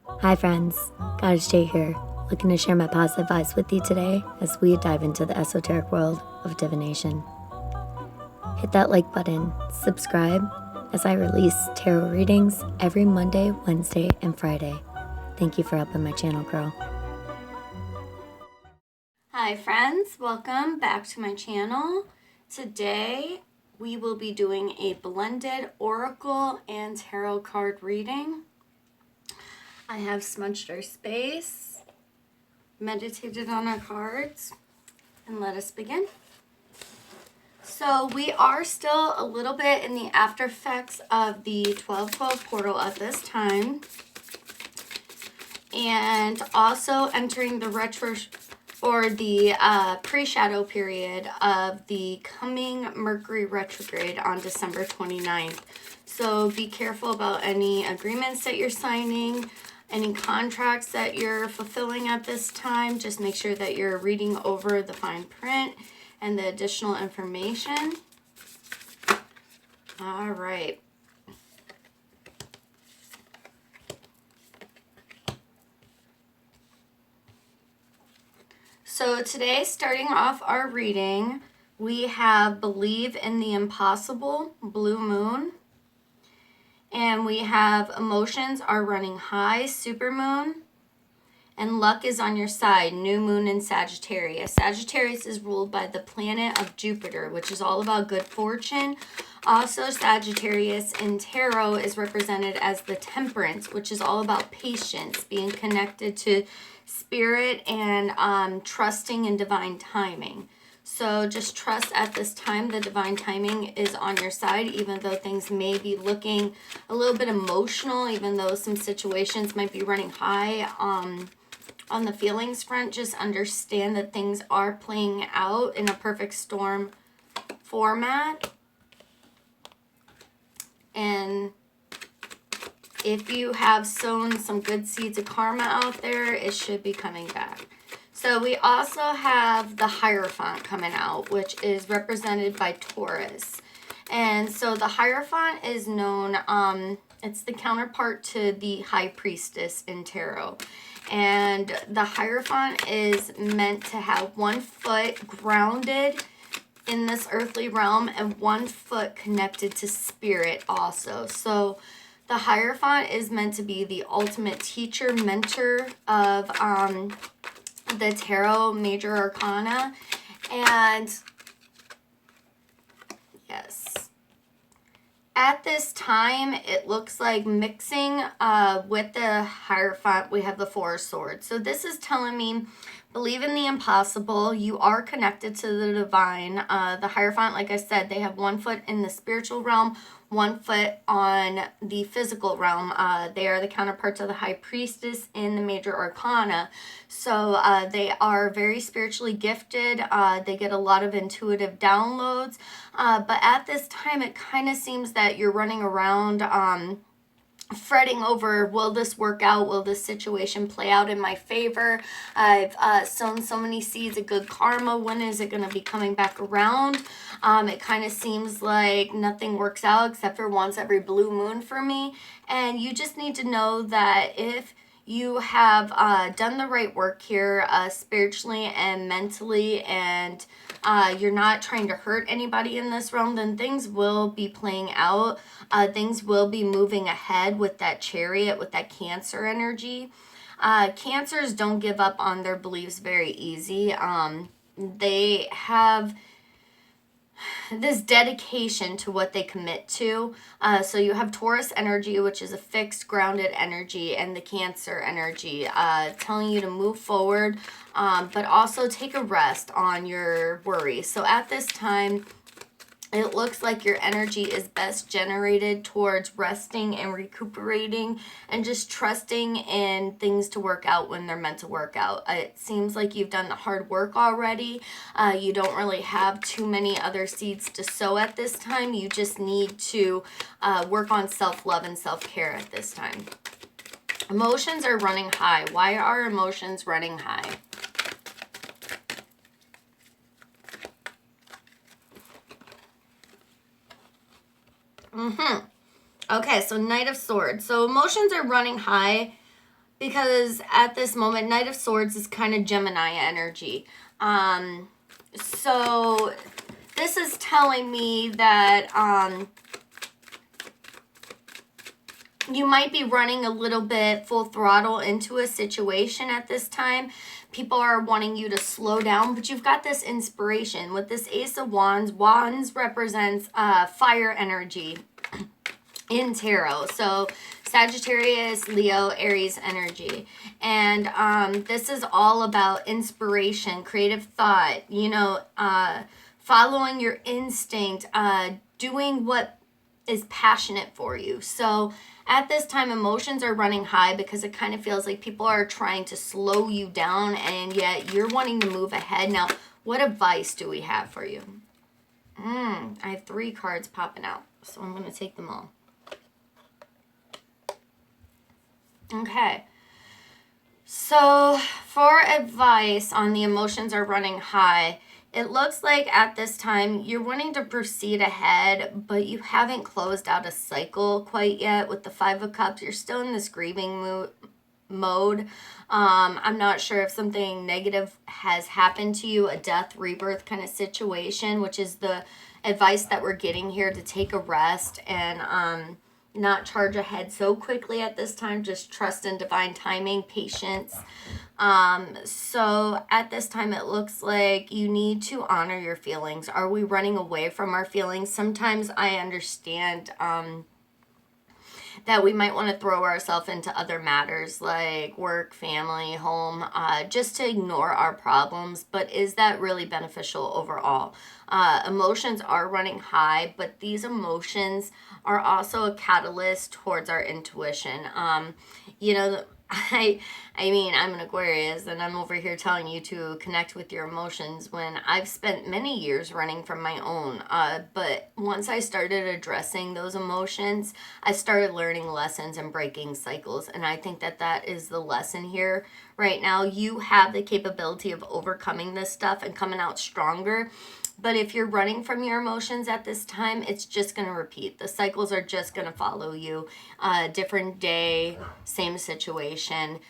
Hi friends, GoddessJ here, looking to share my positive vibes with you today as we dive into the esoteric world of divination. Hit that like button, subscribe, as I release tarot readings every Monday, Wednesday, and Friday. Thank you for helping my channel grow. Hi friends, welcome back to my channel. Today we will be doing a blended oracle and tarot card reading. I have smudged our space, meditated on our cards, and let us begin. So we are still a little bit in the after effects of the 12/12 portal at this time, and also entering the retro or the pre-shadow period of the coming Mercury retrograde on December 29th. So be careful about any agreements that you're signing, any contracts that you're fulfilling at this time. Just make sure that you're reading over the fine print and the additional information. All right. So today, starting off our reading, we have Believe in the Impossible, Blue Moon. And we have Emotions Are Running High, Super Moon. And Luck is on Your Side, New Moon in Sagittarius. Sagittarius is ruled by the planet of Jupiter, which is all about good fortune. Also, Sagittarius in tarot is represented as the Temperance, which is all about patience, being connected to spirit and trusting in divine timing. So just trust at this time the divine timing is on your side, even though things may be looking a little bit emotional, even though some situations might be running high on the feelings front. Just understand that things are playing out in a perfect storm format. And if you have sown some good seeds of karma out there, it should be coming back. So we also have the Hierophant coming out, which is represented by Taurus. And so the Hierophant is known, it's the counterpart to the High Priestess in tarot. And the Hierophant is meant to have one foot grounded in this earthly realm and one foot connected to spirit also. So the Hierophant is meant to be the ultimate teacher, mentor of the tarot major arcana. And yes, at this time it looks like mixing with the Hierophant we have the Four of Swords. So this is telling me believe in the impossible. You are connected to the divine. The Hierophant, like I said, they have one foot in the spiritual realm, one foot on the physical realm. They are the counterparts of the High Priestess in the major arcana. So they are very spiritually gifted. They get a lot of intuitive downloads. But at this time, it kind of seems that you're running around fretting over, will this work out? Will this situation play out in my favor? I've sown so many seeds of good karma. When is it going to be coming back around? It kind of seems like nothing works out except for once every blue moon for me. And you just need to know that if you have done the right work here spiritually and mentally, and you're not trying to hurt anybody in this realm, then things will be playing out. Things will be moving ahead with that Chariot, with that Cancer energy. Cancers don't give up on their beliefs very easy. They have this dedication to what they commit to. So you have Taurus energy, which is a fixed, grounded energy, and the Cancer energy telling you to move forward, but also take a rest on your worries. So at this time, it looks like your energy is best generated towards resting and recuperating and just trusting in things to work out when they're meant to work out. It seems like you've done the hard work already. You don't really have too many other seeds to sow at this time. You just need to work on self-love and self-care at this time. Emotions are running high. Why are emotions running high? Okay, so Knight of Swords. So emotions are running high because at this moment, Knight of Swords is kind of Gemini energy. So this is telling me that you might be running a little bit full throttle into a situation at this time. People are wanting you to slow down, but you've got this inspiration. With this Ace of Wands, Wands represents fire energy in tarot. So Sagittarius, Leo, Aries energy. And this is all about inspiration, creative thought, you know, following your instinct, doing what is passionate for you. So at this time, emotions are running high because it kind of feels like people are trying to slow you down, and yet you're wanting to move ahead. Now, what advice do we have for you? I have 3 cards popping out, so I'm going to take them all. Okay. So for advice on the emotions are running high, it looks like at this time you're wanting to proceed ahead, but you haven't closed out a cycle quite yet. With the 5 of Cups, you're still in this grieving mode. I'm not sure if something negative has happened to you, a death, rebirth kind of situation, which is the advice that we're getting here, to take a rest and not charge ahead so quickly at this time. Just trust in divine timing, patience. So at this time, it looks like you need to honor your feelings. Are we running away from our feelings? Sometimes I understand that we might want to throw ourselves into other matters like work, family, home, just to ignore our problems. But is that really beneficial overall? Emotions are running high, but these emotions are also a catalyst towards our intuition. You know, I mean, I'm an Aquarius and I'm over here telling you to connect with your emotions when I've spent many years running from my own. But once I started addressing those emotions, I started learning lessons and breaking cycles. And I think that that is the lesson here right now. You have the capability of overcoming this stuff and coming out stronger. But if you're running from your emotions at this time, it's just going to repeat. The cycles are just going to follow you. Different day, same situation.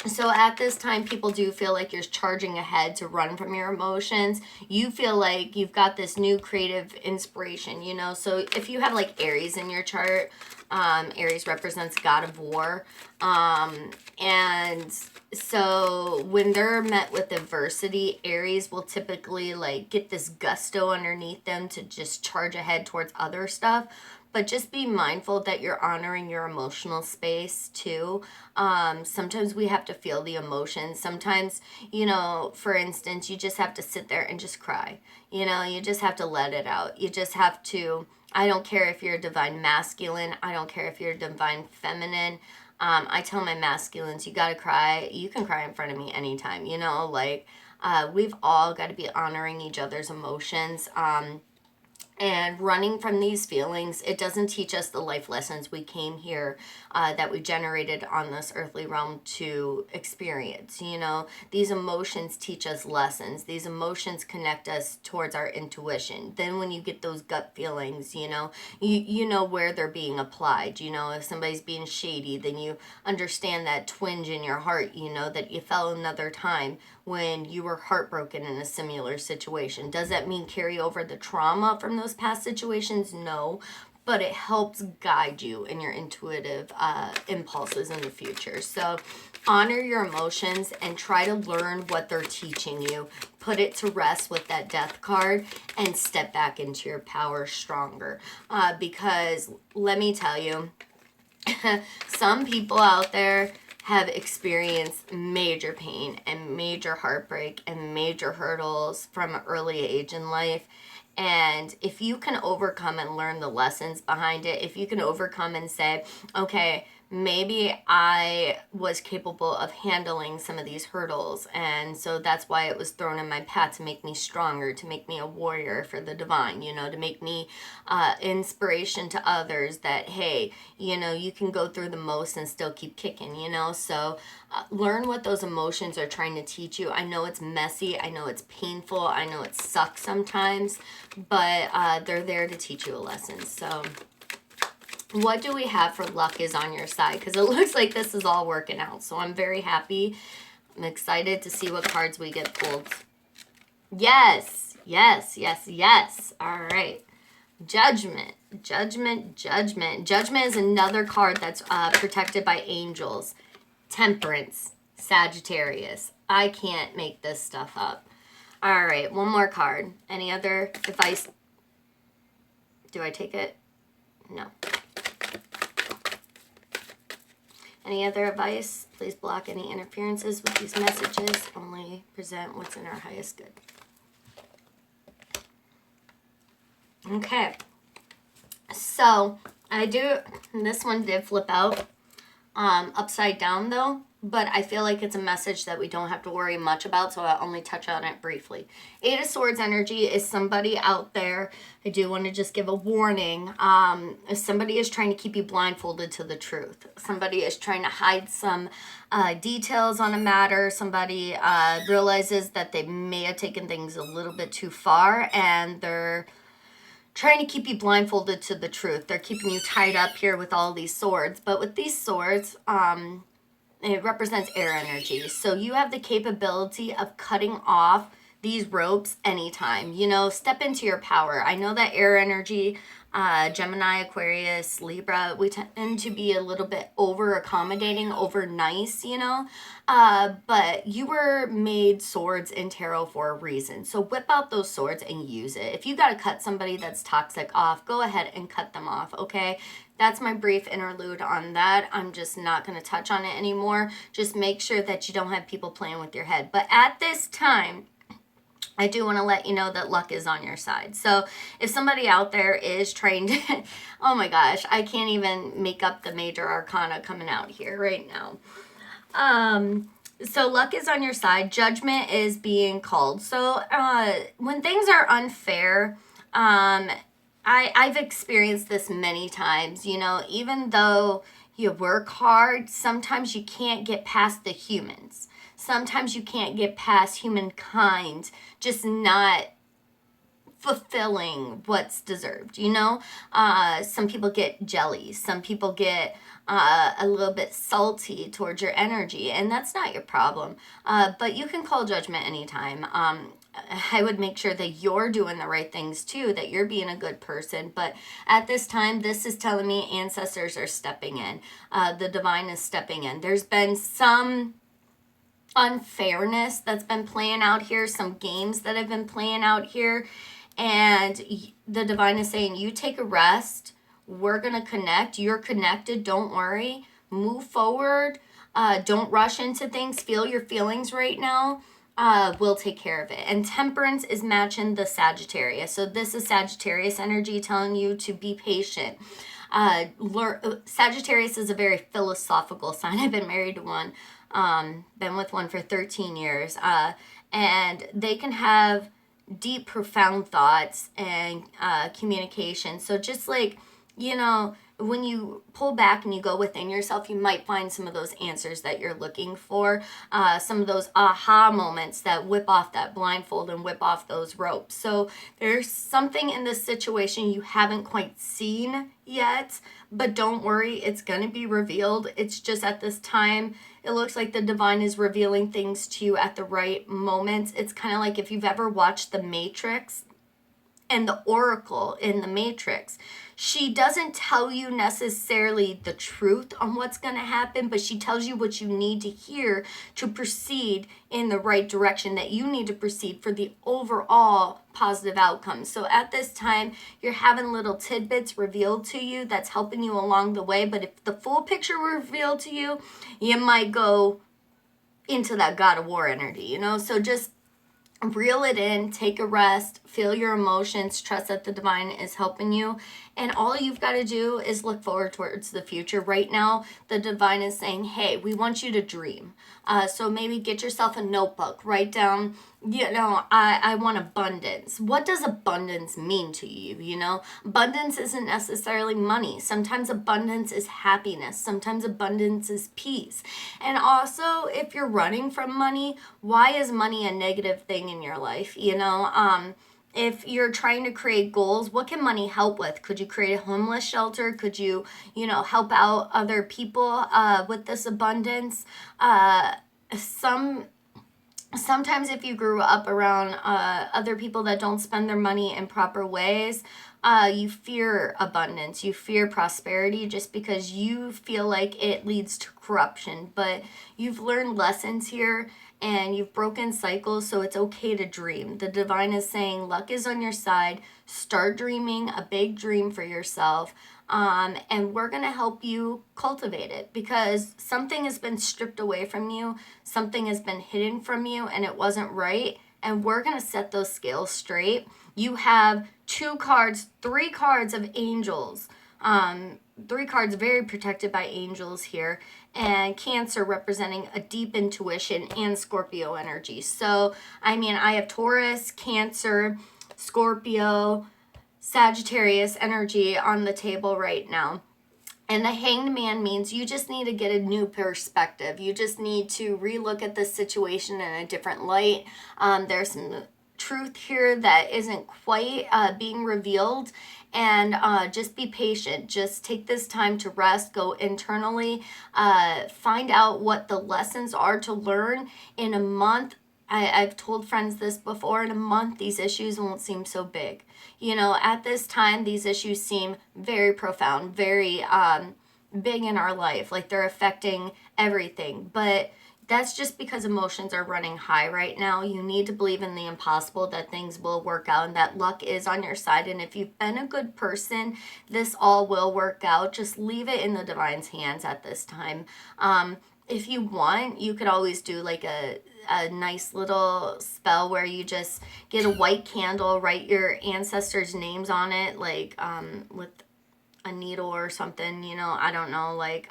So at this time, people do feel like you're charging ahead to run from your emotions. You feel like you've got this new creative inspiration, you know. So if you have like Aries in your chart, Aries represents God of War. And so when they're met with adversity, Aries will typically like get this gusto underneath them to just charge ahead towards other stuff. But just be mindful that you're honoring your emotional space too. Sometimes we have to feel the emotions. Sometimes, you know, for instance, you just have to sit there and just cry. You know, you just have to let it out. You just have to, I don't care if you're a divine masculine. I don't care if you're a divine feminine. I tell my masculines, you gotta cry. You can cry in front of me anytime, you know, like, we've all got to be honoring each other's emotions. And running from these feelings, it doesn't teach us the life lessons we came here, that we generated on this earthly realm to experience. You know, these emotions teach us lessons. These emotions connect us towards our intuition. Then when you get those gut feelings, you know, you know where they're being applied. You know, if somebody's being shady, then you understand that twinge in your heart, you know, that you felt another time when you were heartbroken in a similar situation. Does that mean carry over the trauma from those past situations? No, but it helps guide you in your intuitive impulses in the future. So honor your emotions and try to learn what they're teaching you. Put it to rest with that death card and step back into your power stronger. Because let me tell you, some people out there have experienced major pain and major heartbreak and major hurdles from an early age in life. And if you can overcome and learn the lessons behind it, if you can overcome and say, okay, maybe I was capable of handling some of these hurdles, and so that's why it was thrown in my path, to make me stronger, to make me a warrior for the divine, you know, to make me inspiration to others that, hey, you know, you can go through the most and still keep kicking, you know. So learn what those emotions are trying to teach you. I know it's messy, I know it's painful, I know it sucks sometimes, but they're there to teach you a lesson. So What do we have for luck is on your side? Because it looks like this is all working out. So I'm very happy. I'm excited to see what cards we get pulled. Yes, yes, yes, yes. All right. Judgment, judgment, judgment. Judgment is another card that's protected by angels. Temperance, Sagittarius. I can't make this stuff up. All right, one more card. Any other advice? Do I take it? No. Any other advice? Please block any interferences with these messages. Only present what's in our highest good. Okay. So, this one did flip out upside down though, but I feel like it's a message that we don't have to worry much about, so I'll only touch on it briefly. Eight of Swords energy is somebody out there. I do want to just give a warning. If somebody is trying to keep you blindfolded to the truth. Somebody is trying to hide some details on a matter. Somebody realizes that they may have taken things a little bit too far, and they're trying to keep you blindfolded to the truth. They're keeping you tied up here with all these swords. But with these swords, it represents air energy. So you have the capability of cutting off these ropes anytime. You know, step into your power. I know that air energy, Gemini, Aquarius, Libra, we tend to be a little bit over accommodating, over nice, you know. But you were made swords in tarot for a reason. So whip out those swords and use it. If you got to cut somebody that's toxic off, go ahead and cut them off, okay? That's my brief interlude on that. I'm just not going to touch on it anymore. Just make sure that you don't have people playing with your head. But at this time, I do want to let you know that luck is on your side. So if somebody out there is trying to, oh my gosh, I can't even make up the major arcana coming out here right now. So luck is on your side. Judgment is being called. So when things are unfair, I've experienced this many times, you know, even though you work hard, sometimes you can't get past the humans. Sometimes you can't get past humankind just not fulfilling what's deserved, you know? Some people get jelly. Some people get a little bit salty towards your energy, and that's not your problem. But you can call judgment anytime. I would make sure that you're doing the right things too, that you're being a good person. But at this time, this is telling me ancestors are stepping in. The divine is stepping in. There's been some unfairness that's been playing out here, some games that have been playing out here, and the divine is saying, you take a rest, we're going to connect, you're connected, don't worry, move forward, don't rush into things, feel your feelings right now, we'll take care of it. And temperance is matching the Sagittarius, so this is Sagittarius energy telling you to be patient. Sagittarius is a very philosophical sign. I've been married to one. Been with one for 13 years, and they can have deep, profound thoughts and communication. So just like, you know, when you pull back and you go within yourself, you might find some of those answers that you're looking for, some of those aha moments that whip off that blindfold and whip off those ropes. So there's something in this situation you haven't quite seen yet, but don't worry, it's going to be revealed. It's just at this time, it looks like the divine is revealing things to you at the right moment. It's kind of like if you've ever watched The Matrix and the Oracle in The Matrix. She doesn't tell you necessarily the truth on what's going to happen, but she tells you what you need to hear to proceed in the right direction, that you need to proceed for the overall positive outcome. So at this time, you're having little tidbits revealed to you that's helping you along the way. But if the full picture were revealed to you, you might go into that God of War energy, you know? So just reel it in, take a rest, feel your emotions, trust that the divine is helping you, and all you've got to do is look forward towards the future. Right now, the divine is saying, hey, we want you to dream. So maybe get yourself a notebook, write down, you know, I want abundance. What does abundance mean to you, you know? Abundance isn't necessarily money. Sometimes abundance is happiness. Sometimes abundance is peace. And also, if you're running from money, why is money a negative thing in your life, you know? if you're trying to create goals, what can money help with? Could you create a homeless shelter? Could you, help out other people with this abundance? Sometimes if you grew up around other people that don't spend their money in proper ways, you fear abundance, you fear prosperity just because you feel like it leads to corruption. But you've learned lessons here and you've broken cycles, so it's okay to dream. The divine is saying luck is on your side. Start dreaming a big dream for yourself. And we're going to help you cultivate it, because something has been stripped away from you, something has been hidden from you, and it wasn't right. And we're going to set those scales straight. You have three cards of angels. Three cards very protected by angels here, and Cancer representing a deep intuition and Scorpio energy. So, I have Taurus, Cancer, Scorpio, Sagittarius energy on the table right now. And the Hanged Man means you just need to get a new perspective. You just need to relook at this situation in a different light. There's some truth here that isn't quite being revealed. And just be patient. Just take this time to rest, go internally, find out what the lessons are to learn. In a month, I've told friends this before, in a month these issues won't seem so big. At this time these issues seem very profound, very big in our life, like they're affecting everything. But that's just because emotions are running high right now. You need to believe in the impossible, that things will work out and that luck is on your side. And if you've been a good person, this all will work out. Just leave it in the divine's hands at this time. If you want, you could always do like a nice little spell where you just get a white candle, write your ancestors' names on it, like with a needle or something, I don't know, like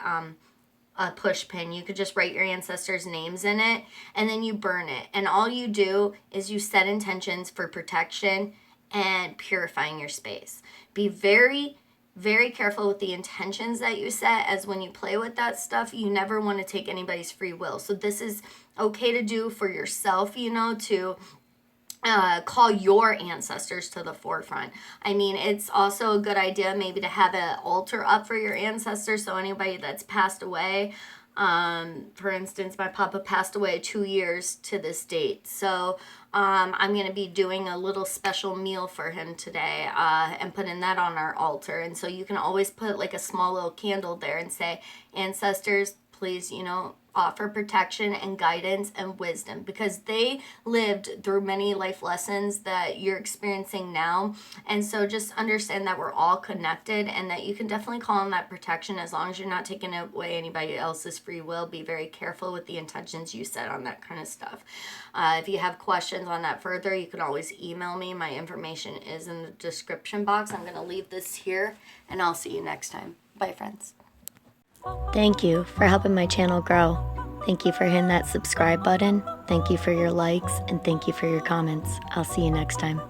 a push pin. You could just write your ancestors' names in it, and then you burn it. And all you do is you set intentions for protection and purifying your space. Be very, very careful with the intentions that you set, as when you play with that stuff, you never want to take anybody's free will. So this is okay to do for yourself, to call your ancestors to the forefront. It's also a good idea maybe to have an altar up for your ancestors. So anybody that's passed away, for instance, my papa passed away 2 years to this date. So I'm going to be doing a little special meal for him today and putting that on our altar. And so you can always put like a small little candle there and say, ancestors, please, offer protection and guidance and wisdom, because they lived through many life lessons that you're experiencing now. And so just understand that we're all connected, and that you can definitely call on that protection as long as you're not taking away anybody else's free will. Be very careful with the intentions you set on that kind of stuff. If you have questions on that further, you can always email me. My information is in the description box. I'm going to leave this here, and I'll see you next time. Bye, friends. Thank you for helping my channel grow. Thank you for hitting that subscribe button. Thank you for your likes, and thank you for your comments. I'll see you next time.